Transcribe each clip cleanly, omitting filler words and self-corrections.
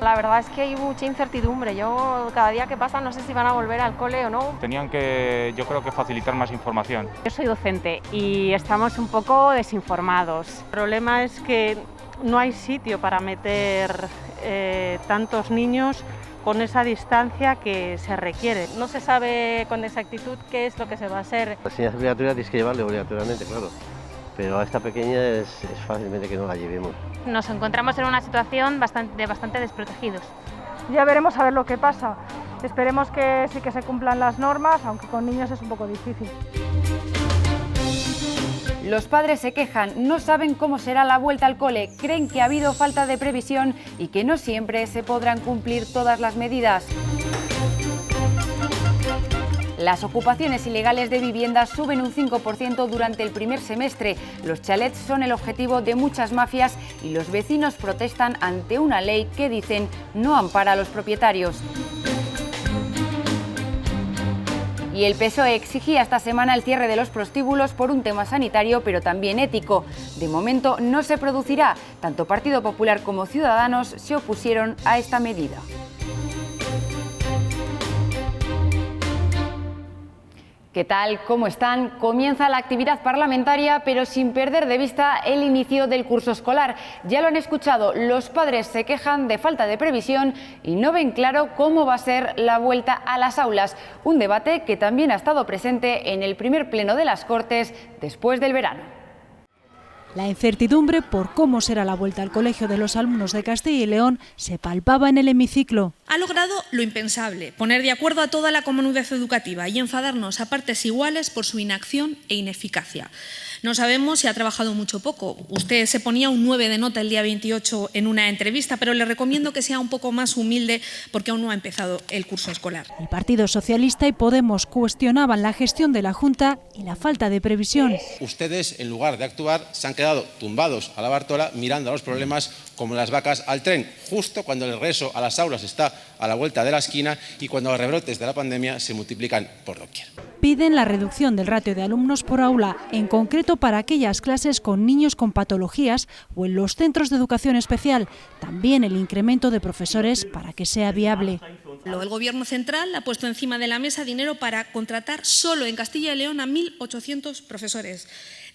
La verdad es que hay mucha incertidumbre. Yo cada día que pasa no sé si van a volver al cole o no. Tenían que, yo creo que facilitar más información. Yo soy docente y estamos un poco desinformados. El problema es que no hay sitio para meter tantos niños con esa distancia que se requiere. No se sabe con exactitud qué es lo que se va a hacer. La enseñanza obligatoria tienes que llevarle obligatoriamente, claro, pero a esta pequeña es fácilmente que no la llevemos. Nos encontramos en una situación bastante desprotegidos. Ya veremos a ver lo que pasa. Esperemos que sí que se cumplan las normas, aunque con niños es un poco difícil. Los padres se quejan, no saben cómo será la vuelta al cole, creen que ha habido falta de previsión y que no siempre se podrán cumplir todas las medidas. Las ocupaciones ilegales de viviendas suben un 5% durante el primer semestre. Los chalets son el objetivo de muchas mafias y los vecinos protestan ante una ley que dicen no ampara a los propietarios. Y el PSOE exigía esta semana el cierre de los prostíbulos por un tema sanitario, pero también ético. De momento no se producirá. Tanto Partido Popular como Ciudadanos se opusieron a esta medida. ¿Qué tal? ¿Cómo están? Comienza la actividad parlamentaria, pero sin perder de vista el inicio del curso escolar. Ya lo han escuchado, los padres se quejan de falta de previsión y no ven claro cómo va a ser la vuelta a las aulas. Un debate que también ha estado presente en el primer pleno de las Cortes después del verano. La incertidumbre por cómo será la vuelta al colegio de los alumnos de Castilla y León se palpaba en el hemiciclo. Ha logrado lo impensable, poner de acuerdo a toda la comunidad educativa y enfadarnos a partes iguales por su inacción e ineficacia. No sabemos si ha trabajado mucho o poco. Usted se ponía un 9 de nota el día 28 en una entrevista, pero le recomiendo que sea un poco más humilde porque aún no ha empezado el curso escolar. El Partido Socialista y Podemos cuestionaban la gestión de la Junta y la falta de previsión. Ustedes, en lugar de actuar, se han quedado tumbados a la Bartola mirando a los problemas como las vacas al tren, justo cuando el regreso a las aulas está a la vuelta de la esquina y cuando los rebrotes de la pandemia se multiplican por doquier. Piden la reducción del ratio de alumnos por aula, en concreto para aquellas clases con niños con patologías o en los centros de educación especial. También el incremento de profesores para que sea viable. El Gobierno central ha puesto encima de la mesa dinero para contratar solo en Castilla y León a 1.800 profesores.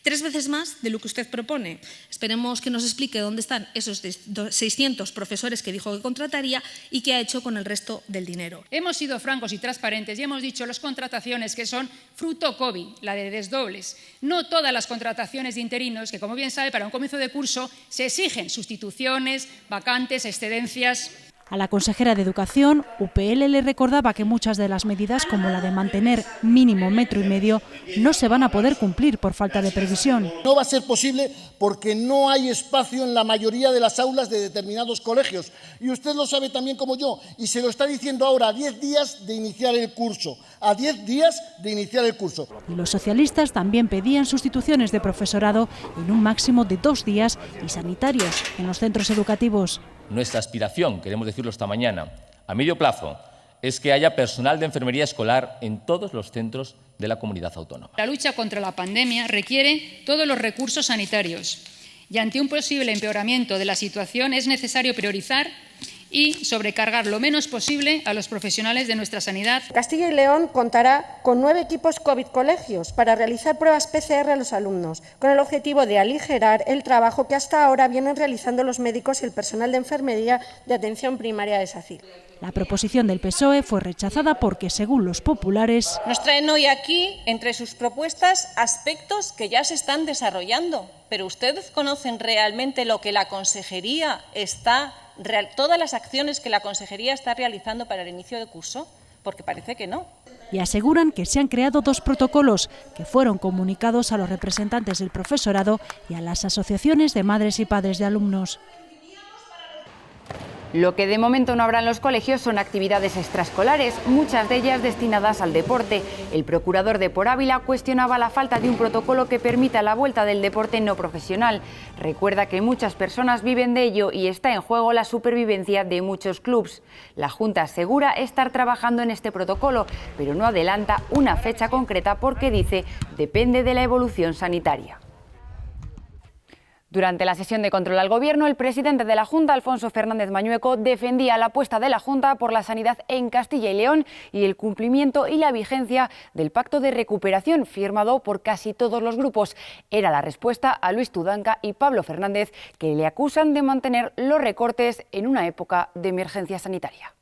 3 veces más de lo que usted propone. Esperemos que nos explique dónde están esos 600 profesores que dijo que contrataría y qué ha hecho con el resto del dinero. Hemos sido francos y transparentes y hemos dicho las contrataciones que son fruto COVID, la de desdobles. No todas las contrataciones de interinos, que como bien sabe, para un comienzo de curso se exigen sustituciones, vacantes, excedencias. A la consejera de Educación, UPL le recordaba que muchas de las medidas, como la de mantener mínimo 1,5 metros, no se van a poder cumplir por falta de previsión. No va a ser posible porque no hay espacio en la mayoría de las aulas de determinados colegios. Y usted lo sabe también como yo, y se lo está diciendo ahora, a 10 días de iniciar el curso. A 10 días de iniciar el curso. Y los socialistas también pedían sustituciones de profesorado en un máximo de 2 días y sanitarios en los centros educativos. Nuestra aspiración, queremos decirlo esta mañana, a medio plazo, es que haya personal de enfermería escolar en todos los centros de la comunidad autónoma. La lucha contra la pandemia requiere todos los recursos sanitarios y ante un posible empeoramiento de la situación es necesario priorizar y sobrecargar lo menos posible a los profesionales de nuestra sanidad. Castilla y León contará con 9 equipos COVID colegios para realizar pruebas PCR a los alumnos, con el objetivo de aligerar el trabajo que hasta ahora vienen realizando los médicos y el personal de enfermería de atención primaria de SACIR. La proposición del PSOE fue rechazada porque, según los populares, nos traen hoy aquí, entre sus propuestas, aspectos que ya se están desarrollando. ¿Pero ustedes conocen realmente lo que la Consejería todas las acciones que la Consejería está realizando para el inicio de curso? Porque parece que no. Y aseguran que se han creado 2 protocolos que fueron comunicados a los representantes del profesorado y a las asociaciones de madres y padres de alumnos. Lo que de momento no habrá en los colegios son actividades extraescolares, muchas de ellas destinadas al deporte. El procurador de Por Ávila cuestionaba la falta de un protocolo que permita la vuelta del deporte no profesional. Recuerda que muchas personas viven de ello y está en juego la supervivencia de muchos clubs. La Junta asegura estar trabajando en este protocolo, pero no adelanta una fecha concreta porque dice depende de la evolución sanitaria. Durante la sesión de control al Gobierno, el presidente de la Junta, Alfonso Fernández Mañueco, defendía la apuesta de la Junta por la sanidad en Castilla y León y el cumplimiento y la vigencia del Pacto de Recuperación firmado por casi todos los grupos. Era la respuesta a Luis Tudanca y Pablo Fernández, que le acusan de mantener los recortes en una época de emergencia sanitaria.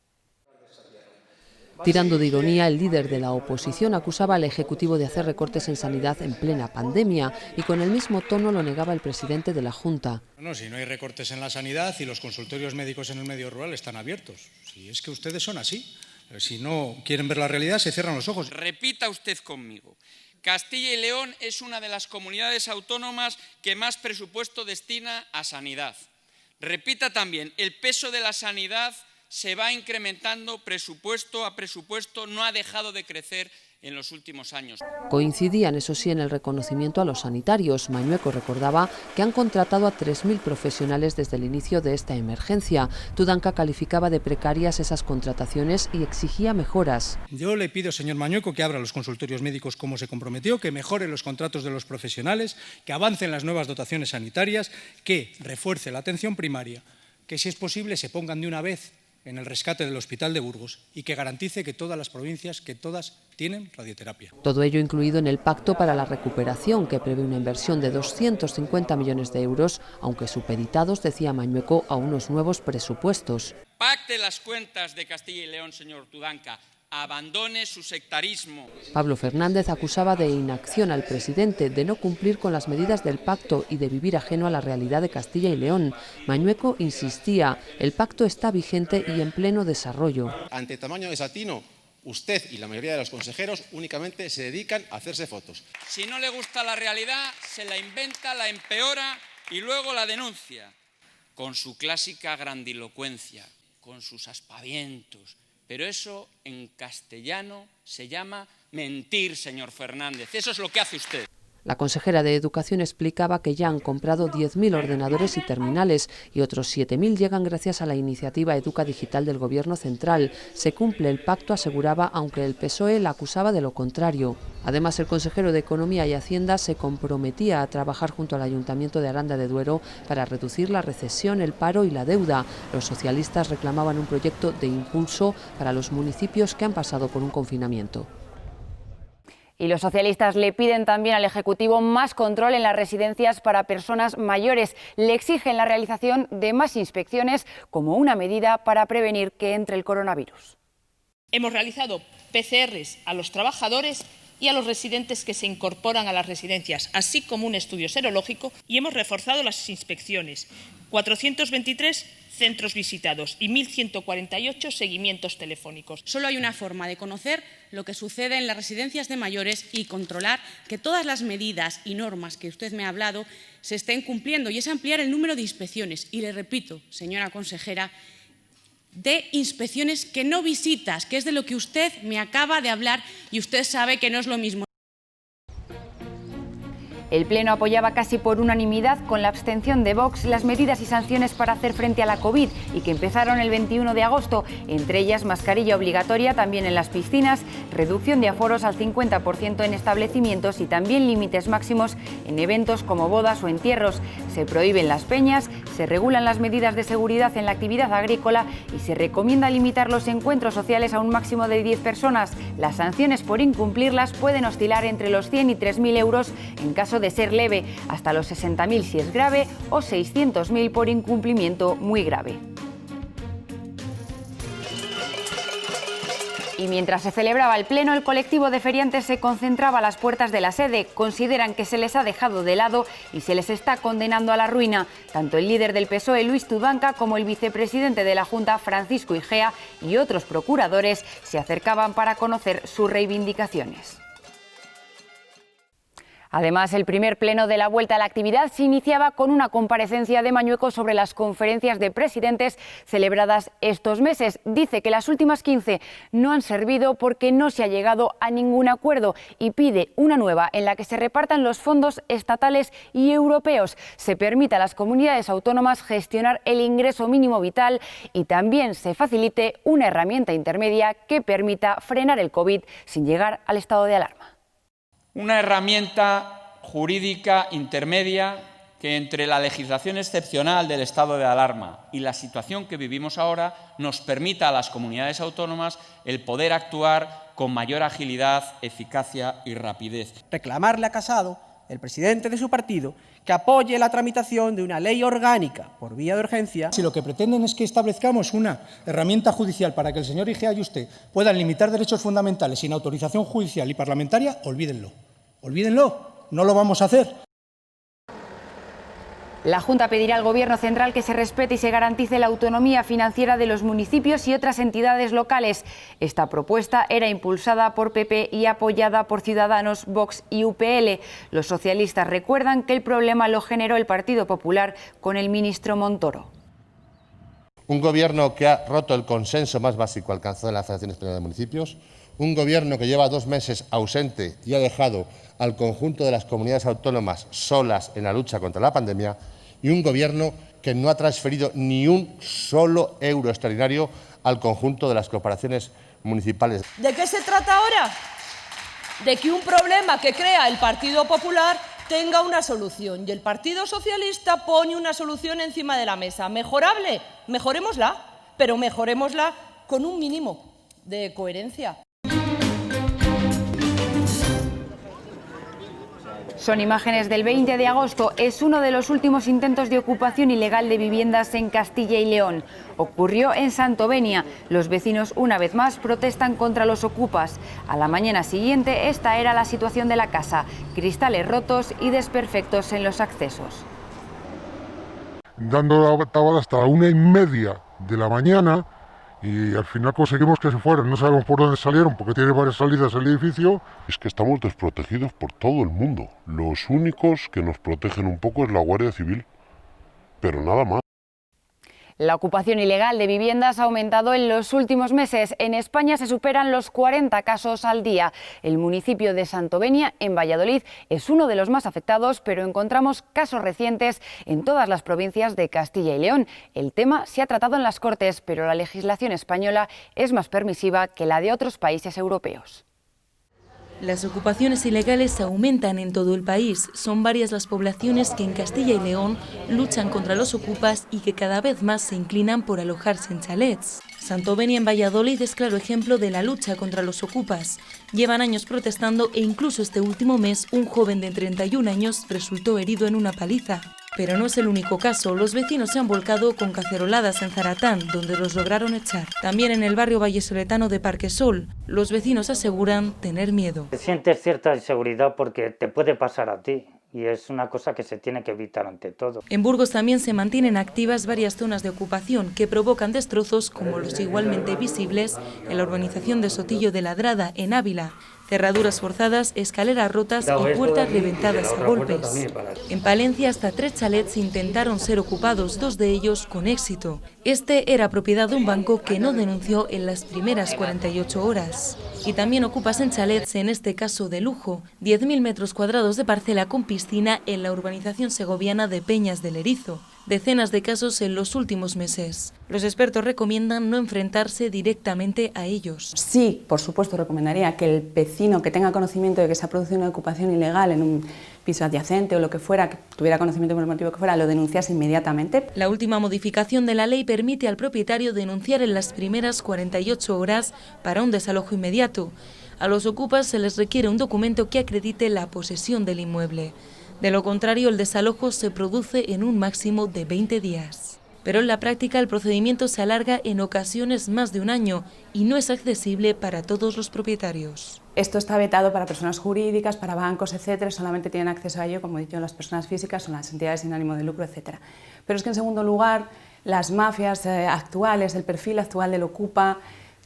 Tirando de ironía, el líder de la oposición acusaba al Ejecutivo de hacer recortes en sanidad en plena pandemia y con el mismo tono lo negaba el presidente de la Junta. No, si no hay recortes en la sanidad y los consultorios médicos en el medio rural están abiertos. Si es que ustedes son así. Si no quieren ver la realidad, se cierran los ojos. Repita usted conmigo. Castilla y León es una de las comunidades autónomas que más presupuesto destina a sanidad. Repita también, el peso de la sanidad se va incrementando presupuesto a presupuesto, no ha dejado de crecer en los últimos años. Coincidían, eso sí, en el reconocimiento a los sanitarios. Mañueco recordaba que han contratado a 3.000 profesionales desde el inicio de esta emergencia. Tudanca calificaba de precarias esas contrataciones y exigía mejoras. Yo le pido, señor Mañueco, que abra los consultorios médicos como se comprometió, que mejore los contratos de los profesionales, que avancen las nuevas dotaciones sanitarias, que refuerce la atención primaria, que si es posible se pongan de una vez en el rescate del Hospital de Burgos y que garantice que todas las provincias, que todas tienen radioterapia. Todo ello incluido en el Pacto para la Recuperación, que prevé una inversión de 250 millones de euros, aunque supeditados, decía Mañueco, a unos nuevos presupuestos. Pacte las cuentas de Castilla y León, señor Tudanca. Abandone su sectarismo. Pablo Fernández acusaba de inacción al presidente, de no cumplir con las medidas del pacto y de vivir ajeno a la realidad de Castilla y León. Mañueco insistía, el pacto está vigente y en pleno desarrollo. Ante tamaño desatino, usted y la mayoría de los consejeros únicamente se dedican a hacerse fotos. Si no le gusta la realidad, se la inventa, la empeora y luego la denuncia. Con su clásica grandilocuencia, con sus aspavientos. Pero eso en castellano se llama mentir, señor Fernández. Eso es lo que hace usted. La consejera de Educación explicaba que ya han comprado 10.000 ordenadores y terminales y otros 7.000 llegan gracias a la iniciativa Educa Digital del Gobierno central. Se cumple el pacto, aseguraba, aunque el PSOE la acusaba de lo contrario. Además, el consejero de Economía y Hacienda se comprometía a trabajar junto al Ayuntamiento de Aranda de Duero para reducir la recesión, el paro y la deuda. Los socialistas reclamaban un proyecto de impulso para los municipios que han pasado por un confinamiento. Y los socialistas le piden también al Ejecutivo más control en las residencias para personas mayores. Le exigen la realización de más inspecciones como una medida para prevenir que entre el coronavirus. Hemos realizado PCRs a los trabajadores y a los residentes que se incorporan a las residencias, así como un estudio serológico, y hemos reforzado las inspecciones. 423 centros visitados y 1.148 seguimientos telefónicos. Solo hay una forma de conocer lo que sucede en las residencias de mayores y controlar que todas las medidas y normas que usted me ha hablado se estén cumpliendo, y es ampliar el número de inspecciones. Y le repito, señora consejera, de inspecciones que no visitas, que es de lo que usted me acaba de hablar y usted sabe que no es lo mismo. El Pleno apoyaba casi por unanimidad, con la abstención de Vox, las medidas y sanciones para hacer frente a la COVID y que empezaron el 21 de agosto, entre ellas mascarilla obligatoria también en las piscinas, reducción de aforos al 50% en establecimientos y también límites máximos en eventos como bodas o entierros. Se prohíben las peñas, se regulan las medidas de seguridad en la actividad agrícola y se recomienda limitar los encuentros sociales a un máximo de 10 personas. Las sanciones por incumplirlas pueden oscilar entre los 100 y 3.000 euros en caso de ser leve, hasta los 60.000 si es grave o 600.000 por incumplimiento muy grave. Y mientras se celebraba el Pleno, el colectivo de feriantes se concentraba a las puertas de la sede. Consideran que se les ha dejado de lado y se les está condenando a la ruina. Tanto el líder del PSOE, Luis Tudanca, como el vicepresidente de la Junta, Francisco Igea, y otros procuradores se acercaban para conocer sus reivindicaciones. Además, el primer pleno de la vuelta a la actividad se iniciaba con una comparecencia de Mañueco sobre las conferencias de presidentes celebradas estos meses. Dice que las últimas 15 no han servido porque no se ha llegado a ningún acuerdo y pide una nueva en la que se repartan los fondos estatales y europeos, se permita a las comunidades autónomas gestionar el ingreso mínimo vital y también se facilite una herramienta intermedia que permita frenar el COVID sin llegar al estado de alarma. Una herramienta jurídica intermedia que entre la legislación excepcional del estado de alarma y la situación que vivimos ahora nos permita a las comunidades autónomas el poder actuar con mayor agilidad, eficacia y rapidez. Reclamarle a Casado, el presidente de su partido, que apoye la tramitación de una ley orgánica por vía de urgencia. Si lo que pretenden es que establezcamos una herramienta judicial para que el señor Igea y usted puedan limitar derechos fundamentales sin autorización judicial y parlamentaria, olvídenlo. Olvídenlo, no lo vamos a hacer. La Junta pedirá al Gobierno central que se respete y se garantice la autonomía financiera de los municipios y otras entidades locales. Esta propuesta era impulsada por PP y apoyada por Ciudadanos, Vox y UPL. Los socialistas recuerdan que el problema lo generó el Partido Popular con el ministro Montoro. Un Gobierno que ha roto el consenso más básico alcanzado en la Federación Española de Municipios, un Gobierno que lleva 2 meses ausente y ha dejado al conjunto de las comunidades autónomas solas en la lucha contra la pandemia, y un Gobierno que no ha transferido ni un solo euro extraordinario al conjunto de las corporaciones municipales. ¿De qué se trata ahora? De que un problema que crea el Partido Popular tenga una solución y el Partido Socialista pone una solución encima de la mesa. ¿Mejorable? Mejorémosla, pero mejorémosla con un mínimo de coherencia. Son imágenes del 20 de agosto. Es uno de los últimos intentos de ocupación ilegal de viviendas en Castilla y León. Ocurrió en Santovenia. Los vecinos, una vez más, protestan contra los ocupas. A la mañana siguiente, esta era la situación de la casa. Cristales rotos y desperfectos en los accesos. Dando la tabla hasta la 1:30 de la mañana y al final conseguimos que se fueran. No sabemos por dónde salieron porque tiene varias salidas el edificio. Es que estamos desprotegidos por todo el mundo. Los únicos que nos protegen un poco es la Guardia Civil, pero nada más. La ocupación ilegal de viviendas ha aumentado en los últimos meses. En España se superan los 40 casos al día. El municipio de Santovenia, en Valladolid, es uno de los más afectados, pero encontramos casos recientes en todas las provincias de Castilla y León. El tema se ha tratado en las Cortes, pero la legislación española es más permisiva que la de otros países europeos. Las ocupaciones ilegales aumentan en todo el país. Son varias las poblaciones que en Castilla y León luchan contra los ocupas y que cada vez más se inclinan por alojarse en chalets. Santovenia, en Valladolid, es claro ejemplo de la lucha contra los ocupas. Llevan años protestando e incluso este último mes un joven de 31 años resultó herido en una paliza. Pero no es el único caso. Los vecinos se han volcado con caceroladas en Zaratán, donde los lograron echar. También en el barrio vallesoletano de Parquesol, los vecinos aseguran tener miedo. Sientes cierta inseguridad porque te puede pasar a ti. Y es una cosa que se tiene que evitar ante todo. En Burgos también se mantienen activas varias zonas de ocupación que provocan destrozos como los igualmente visibles en la urbanización de Sotillo de Ladrada, en Ávila. Cerraduras forzadas, escaleras rotas y puertas reventadas a golpes. En Palencia hasta 3 chalets intentaron ser ocupados, 2 de ellos con éxito. Este era propiedad de un banco que no denunció en las primeras 48 horas. Y también ocupas en chalets, en este caso de lujo, 10.000 metros cuadrados de parcela con piscina en la urbanización segoviana de Peñas del Erizo. Decenas de casos en los últimos meses. Los expertos recomiendan no enfrentarse directamente a ellos. Sí, por supuesto, recomendaría que el vecino que tenga conocimiento de que se ha producido una ocupación ilegal en un piso adyacente o lo que fuera, que tuviera conocimiento por el motivo que fuera, lo denunciase inmediatamente. La última modificación de la ley permite al propietario denunciar en las primeras 48 horas para un desalojo inmediato. A los ocupas se les requiere un documento que acredite la posesión del inmueble. De lo contrario, el desalojo se produce en un máximo de 20 días. Pero en la práctica el procedimiento se alarga en ocasiones más de un año y no es accesible para todos los propietarios. Esto está vetado para personas jurídicas, para bancos, etcétera, solamente tienen acceso a ello, como he dicho, las personas físicas o las entidades sin ánimo de lucro, etcétera. Pero es que en segundo lugar, las mafias actuales, el perfil actual del ocupa,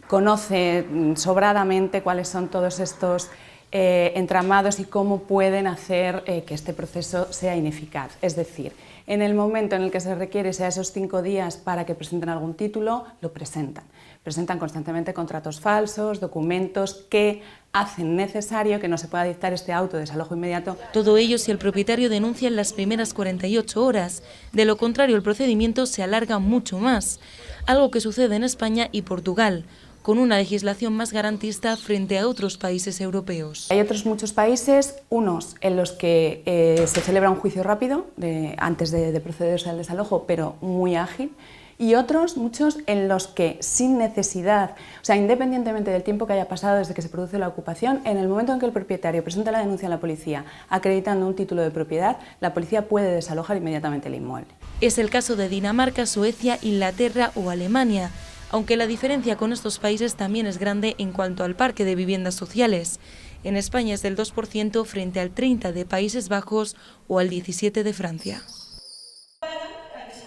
conoce sobradamente cuáles son todos estos entramados y cómo pueden hacer que este proceso sea ineficaz. Es decir, en el momento en el que se requiere, sea esos 5 días para que presenten algún título, lo presentan. Presentan constantemente contratos falsos, documentos que hacen necesario que no se pueda dictar este auto de desalojo inmediato. Todo ello si el propietario denuncia en las primeras 48 horas. De lo contrario, el procedimiento se alarga mucho más, algo que sucede en España y Portugal. con una legislación más garantista frente a otros países europeos. Hay otros muchos países, unos en los que se celebra un juicio rápido antes de procederse al desalojo, pero muy ágil, y otros, muchos, en los que sin necesidad, o sea, independientemente del tiempo que haya pasado desde que se produce la ocupación, en el momento en que el propietario presenta la denuncia a la policía acreditando un título de propiedad, la policía puede desalojar inmediatamente el inmueble. Es el caso de Dinamarca, Suecia, Inglaterra o Alemania, aunque la diferencia con estos países también es grande en cuanto al parque de viviendas sociales. En España es del 2% frente al 30% de Países Bajos o al 17% de Francia.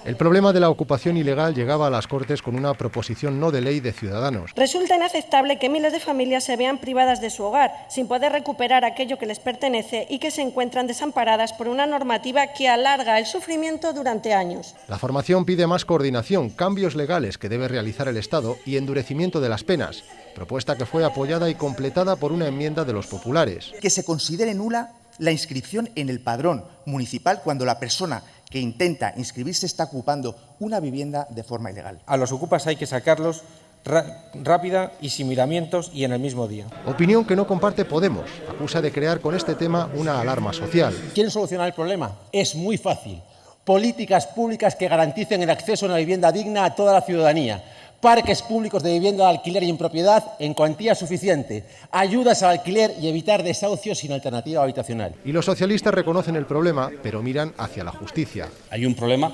El problema de la ocupación ilegal llegaba a las Cortes con una proposición no de ley de Ciudadanos. Resulta inaceptable que miles de familias se vean privadas de su hogar, sin poder recuperar aquello que les pertenece y que se encuentran desamparadas por una normativa que alarga el sufrimiento durante años. La formación pide más coordinación, cambios legales que debe realizar el Estado y endurecimiento de las penas, propuesta que fue apoyada y completada por una enmienda de los populares. Que se considere nula la inscripción en el padrón municipal cuando la persona que intenta inscribirse está ocupando una vivienda de forma ilegal. A los ocupas hay que sacarlos rápida y sin miramientos y en el mismo día. Opinión que no comparte Podemos. Acusa de crear con este tema una alarma social. ¿Quieren solucionar el problema? Es muy fácil. Políticas públicas que garanticen el acceso a una vivienda digna a toda la ciudadanía. Parques públicos de vivienda de alquiler y en propiedad en cuantía suficiente, ayudas al alquiler y evitar desahucios sin alternativa habitacional. Y los socialistas reconocen el problema, pero miran hacia la justicia. Hay un problema,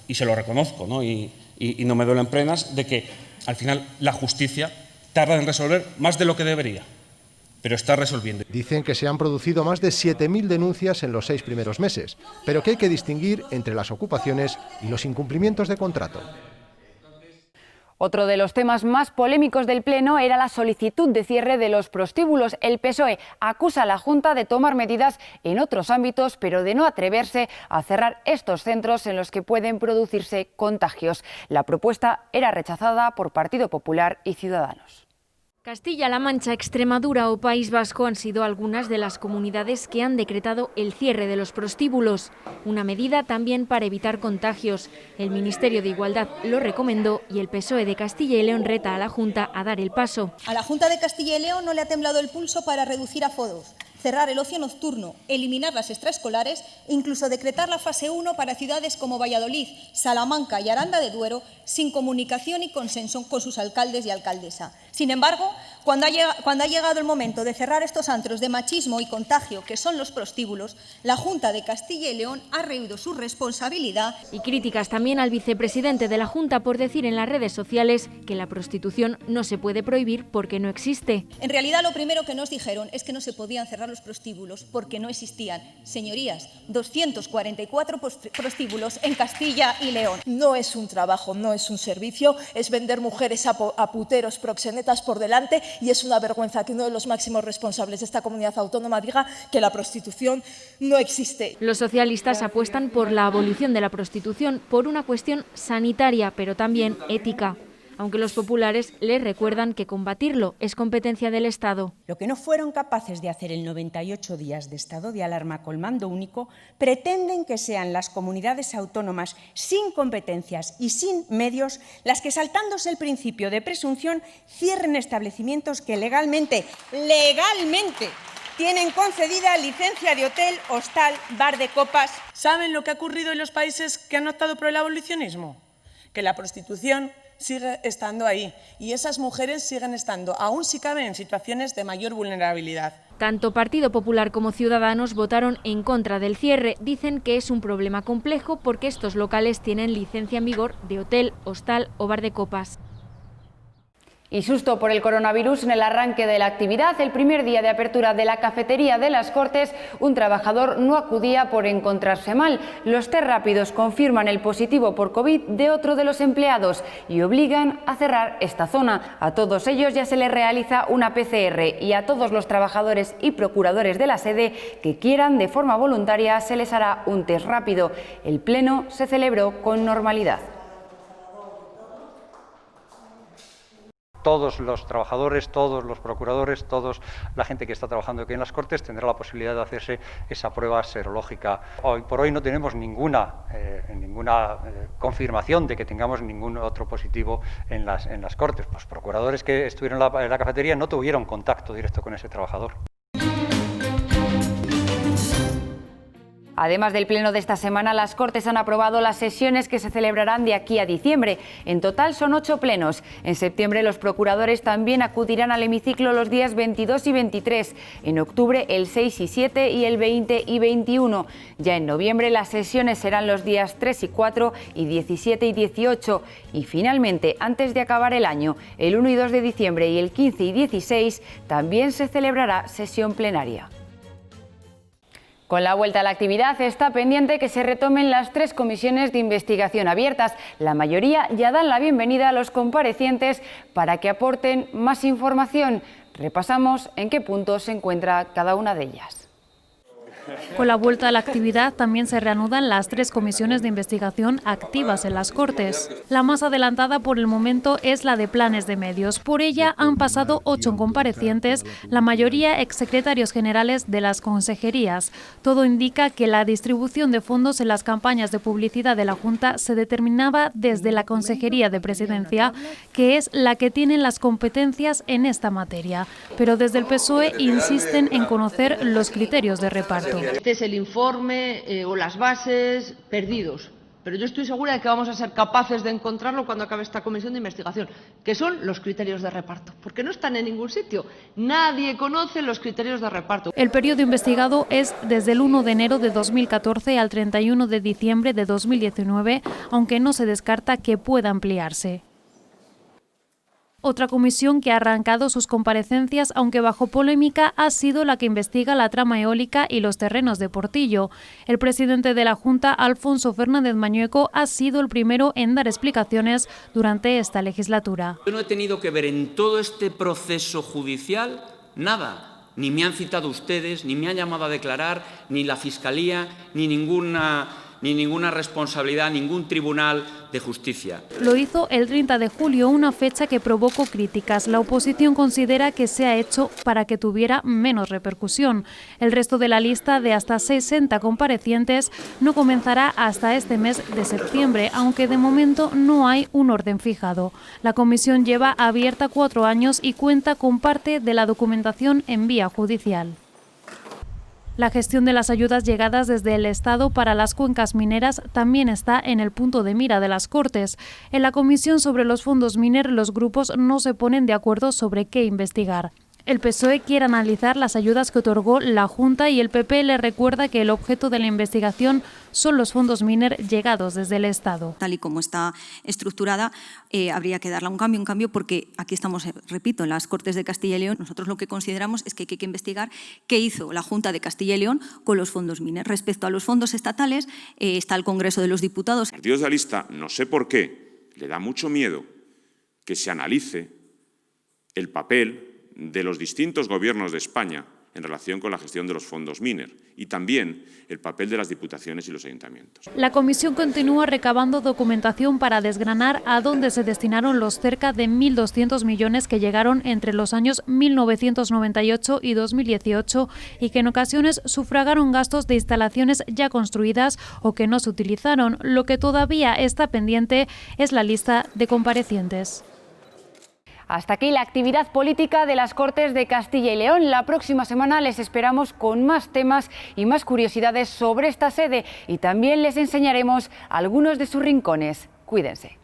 y se lo reconozco, ¿no? Y no me duelen penas, de que al final la justicia tarda en resolver más de lo que debería, pero está resolviendo. Dicen que se han producido más de 7.000 denuncias en los 6 primeros meses, pero que hay que distinguir entre las ocupaciones y los incumplimientos de contrato. Otro de los temas más polémicos del Pleno era la solicitud de cierre de los prostíbulos. El PSOE acusa a la Junta de tomar medidas en otros ámbitos, pero de no atreverse a cerrar estos centros en los que pueden producirse contagios. La propuesta era rechazada por Partido Popular y Ciudadanos. Castilla-La Mancha, Extremadura o País Vasco han sido algunas de las comunidades que han decretado el cierre de los prostíbulos, una medida también para evitar contagios. El Ministerio de Igualdad lo recomendó y el PSOE de Castilla y León reta a la Junta a dar el paso. A la Junta de Castilla y León no le ha temblado el pulso para reducir aforos, cerrar el ocio nocturno, eliminar las extraescolares e incluso decretar la fase 1 para ciudades como Valladolid, Salamanca y Aranda de Duero sin comunicación y consenso con sus alcaldes y alcaldesa. Sin embargo, cuando ha llegado el momento de cerrar estos antros de machismo y contagio que son los prostíbulos, la Junta de Castilla y León ha rehuido su responsabilidad. Y críticas también al vicepresidente de la Junta por decir en las redes sociales que la prostitución no se puede prohibir porque no existe. En realidad, lo primero que nos dijeron es que no se podían cerrar los prostíbulos porque no existían. Señorías, 244 prostíbulos en Castilla y León. No es un trabajo, no es un servicio, es vender mujeres a puteros, proxenetas por delante, y es una vergüenza que uno de los máximos responsables de esta comunidad autónoma diga que la prostitución no existe. Los socialistas apuestan por la abolición de la prostitución por una cuestión sanitaria, pero también ética. Aunque los populares les recuerdan que combatirlo es competencia del Estado. Lo que no fueron capaces de hacer en 98 días de estado de alarma con mando único, pretenden que sean las comunidades autónomas sin competencias y sin medios las que, saltándose el principio de presunción, cierren establecimientos que legalmente tienen concedida licencia de hotel, hostal, bar de copas. ¿Saben lo que ha ocurrido en los países que han optado por el abolicionismo? Que la prostitución sigue estando ahí y esas mujeres siguen estando, aún si cabe, en situaciones de mayor vulnerabilidad. Tanto Partido Popular como Ciudadanos votaron en contra del cierre. Dicen que es un problema complejo porque estos locales tienen licencia en vigor de hotel, hostal o bar de copas. Y susto por el coronavirus en el arranque de la actividad. El primer día de apertura de la cafetería de las Cortes, un trabajador no acudía por encontrarse mal. Los test rápidos confirman el positivo por COVID de otro de los empleados y obligan a cerrar esta zona. A todos ellos ya se les realiza una PCR y a todos los trabajadores y procuradores de la sede que quieran de forma voluntaria se les hará un test rápido. El pleno se celebró con normalidad. todos los trabajadores, todos los procuradores, toda la gente que está trabajando aquí en las Cortes tendrá la posibilidad de hacerse esa prueba serológica. Hoy por hoy no tenemos ninguna confirmación de que tengamos ningún otro positivo en las Cortes. Los procuradores que estuvieron en la cafetería no tuvieron contacto directo con ese trabajador. Además del pleno de esta semana, las Cortes han aprobado las sesiones que se celebrarán de aquí a diciembre. En total son 8 plenos. En septiembre los procuradores también acudirán al hemiciclo los días 22 y 23. En octubre el 6 y 7 y el 20 y 21. Ya en noviembre las sesiones serán los días 3 y 4 y 17 y 18. Y finalmente, antes de acabar el año, el 1 y 2 de diciembre y el 15 y 16, también se celebrará sesión plenaria. Con la vuelta a la actividad está pendiente que se retomen las 3 comisiones de investigación abiertas. La mayoría ya dan la bienvenida a los comparecientes para que aporten más información. Repasamos en qué punto se encuentra cada una de ellas. Con la vuelta a la actividad también se reanudan las 3 comisiones de investigación activas en las Cortes. La más adelantada por el momento es la de Planes de Medios. Por ella han pasado 8 comparecientes, la mayoría exsecretarios generales de las consejerías. Todo indica que la distribución de fondos en las campañas de publicidad de la Junta se determinaba desde la Consejería de Presidencia, que es la que tiene las competencias en esta materia. Pero desde el PSOE insisten en conocer los criterios de reparto. Este es el informe o las bases perdidos, pero yo estoy segura de que vamos a ser capaces de encontrarlo cuando acabe esta comisión de investigación, que son los criterios de reparto, porque no están en ningún sitio. Nadie conoce los criterios de reparto. El periodo investigado es desde el 1 de enero de 2014 al 31 de diciembre de 2019, aunque no se descarta que pueda ampliarse. Otra comisión que ha arrancado sus comparecencias, aunque bajo polémica, ha sido la que investiga la trama eólica y los terrenos de Portillo. El presidente de la Junta, Alfonso Fernández Mañueco, ha sido el primero en dar explicaciones durante esta legislatura. Yo no he tenido que ver en todo este proceso judicial nada. Ni me han citado ustedes, ni me han llamado a declarar, ni la Fiscalía, ni ninguna responsabilidad, ningún tribunal de justicia. Lo hizo el 30 de julio, una fecha que provocó críticas. La oposición considera que se ha hecho para que tuviera menos repercusión. El resto de la lista de hasta 60 comparecientes no comenzará hasta este mes de septiembre, aunque de momento no hay un orden fijado. La comisión lleva abierta 4 años y cuenta con parte de la documentación en vía judicial. La gestión de las ayudas llegadas desde el Estado para las cuencas mineras también está en el punto de mira de las Cortes. En la comisión sobre los fondos Miner, los grupos no se ponen de acuerdo sobre qué investigar. El PSOE quiere analizar las ayudas que otorgó la Junta y el PP le recuerda que el objeto de la investigación son los fondos Miner llegados desde el Estado. Tal y como está estructurada, habría que darle un cambio porque aquí estamos, repito, en las Cortes de Castilla y León. Nosotros lo que consideramos es que hay que investigar qué hizo la Junta de Castilla y León con los fondos Miner. Respecto a los fondos estatales, está el Congreso de los Diputados. El Partido Socialista, no sé por qué, le da mucho miedo que se analice el papel de los distintos gobiernos de España en relación con la gestión de los fondos Miner y también el papel de las diputaciones y los ayuntamientos. La comisión continúa recabando documentación para desgranar a dónde se destinaron los cerca de 1.200 millones que llegaron entre los años 1998 y 2018 y que en ocasiones sufragaron gastos de instalaciones ya construidas o que no se utilizaron. Lo que todavía está pendiente es la lista de comparecientes. Hasta aquí la actividad política de las Cortes de Castilla y León. La próxima semana les esperamos con más temas y más curiosidades sobre esta sede y también les enseñaremos algunos de sus rincones. Cuídense.